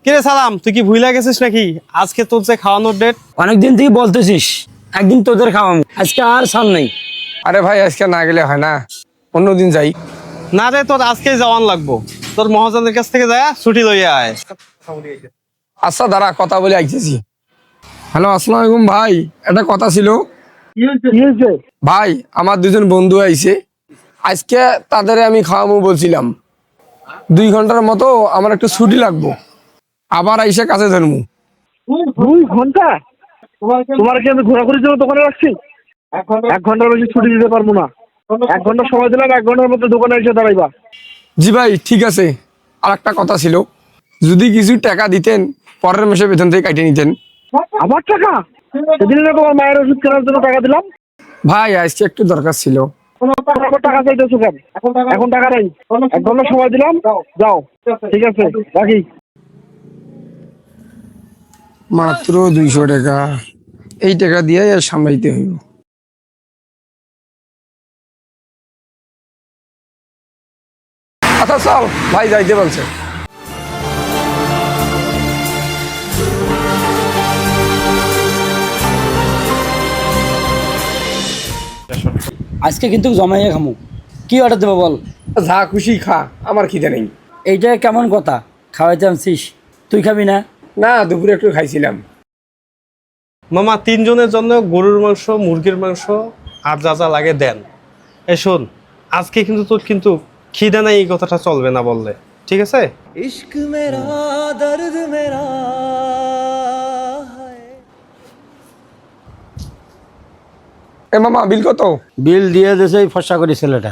কিরে সালাম, তুই কি ভুলে গেছিস নাকি? আজকে তোর যে খাওয়ানোর ডেট। অনেকদিন থেকে বলতেছিস একদিন তোদের খাওয়াবো, আজকে আর সাল নেই। আরে ভাই আজকে না গেলে হয় না, অন্যদিন যাই। না রে, তোর আজকে যাওয়ান লাগবো। তোর মহাজনের কাছ থেকে যায় ছুটি লইয়া আয়। আচ্ছা দাঁড়া, কথা বলে আইতেছি। হ্যালো, আসসালামু আলাইকুম ভাই, একটা কথা ছিল। ভাই আমার দুজন বন্ধু আইছে, আজকে তাদের আমি খাওয়াবো বলছিলাম। 2 ঘন্টার মতো আমার একটু ছুটি লাগবো, আবার আইসে কাছে ধরবো। 2 ঘন্টা? তোমার কি আমি ঘোরাঘুরির জন্য দোকানে রাখছি? 1 ঘন্টার বেশি ছুটি দিতে পারবো না। 1 ঘন্টা সময় দিলাম, 1 ঘন্টার মধ্যে দোকানে এসে দাঁড়াইবা। জি ভাই ঠিক আছে। আর একটা কথা ছিল, যদি কিছু টাকা দিতেন পরের মাসে বেতন থেকে কাটিয়ে নিতেন। আমার টাকা? সেদিন না তোমার মায়ের ওষুধ কেনার জন্য টাকা দিলাম। ভাই আজকে একটু দরকার ছিল। আমার টাকা চাইতেছো কেন? এখন টাকা নেই। 1 ঘন্টা সময় দিলাম, যাও। ঠিক আছে, রাখি। মাত্র 200 টাকা, এই টাকা দিয়ে আর সামলাইতে হইব। আচ্ছা চল ভাই, যাইতে বলছে। আজকে কিন্তু জমাইয়া খামু। কি অর্ডার দেবো বল? যা খুশি খা, আমার খিদে নেই। এইটা কেমন কথা? খাওয়াইতে আনছিস, তুই খাবি না? না, দুপুরে একটু খাইছিলাম। মামা 3 জনের জন্য গরুর মাংস, মুরগির মাংস আর যা যা লাগে দেন। এই শোন, আজকে কিন্তু তোর কিন্তু খিদে নাই এই কথাটা চলবে না বললে, ঠিক আছে? इश्क मेरा दर्द मेरा এ মামা বিল কত? বিল দিয়ে দিয়েছে এই ফসা করি ছেলেটা।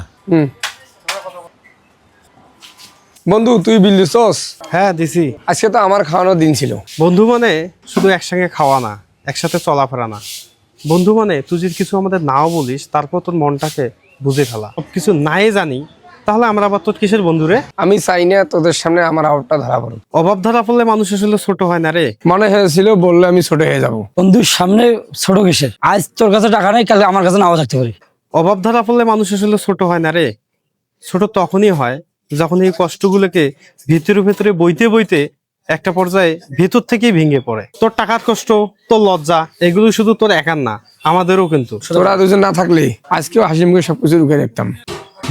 বন্ধু তুই বিল দিছস? হ্যাঁ দিছি। আজকে তো আমার খাওয়ানোর দিন ছিল। বন্ধু মানে শুধু একসঙ্গে খাওয়া না, একসাথে চলাফেরা না। বন্ধু মানে তুই যদি কিছু আমাদের নাও বলিস, তারপর তোর মনটাকে বুঝে ফেলা। সব কিছু নাই জানি, তাহলে আমরা আবার তোর কিসের বন্ধু রে? আমি চাই না তোদের সামনে আমার অভাবটা ধরা পড়ুক। অভাব ধরা পড়লে মানুষ আসলে ছোট হয় না রে। মনে হয়েছিল বললে আমি ছোট হয়ে যাব। বন্ধুর সামনে ছোট কিসের? আজ তোর কাছে টাকা নেই, কালকে আমার কাছে নাও থাকতে পারি। অভাব ধরা পড়লে মানুষ আসলে ছোট হয় না রে। ছোট তখনই হয় যখন এই কষ্টগুলোকে ভিতরে ভেতরে বইতে বইতে একটা পর্যায়ে ভেতর থেকেই ভেঙে পড়ে। তোর টাকার কষ্ট, তোর লজ্জা, এগুলো শুধু তোর একার না, আমাদেরও কিন্তু। তোরা দুজন না থাকলে আজকেও হাসি মুখে সবকিছু রুখে রাখতাম।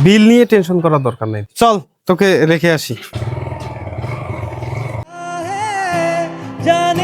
বিল নিয়ে টেনশন করার দরকার নেই, চল তোকে রেখে আসি। जाने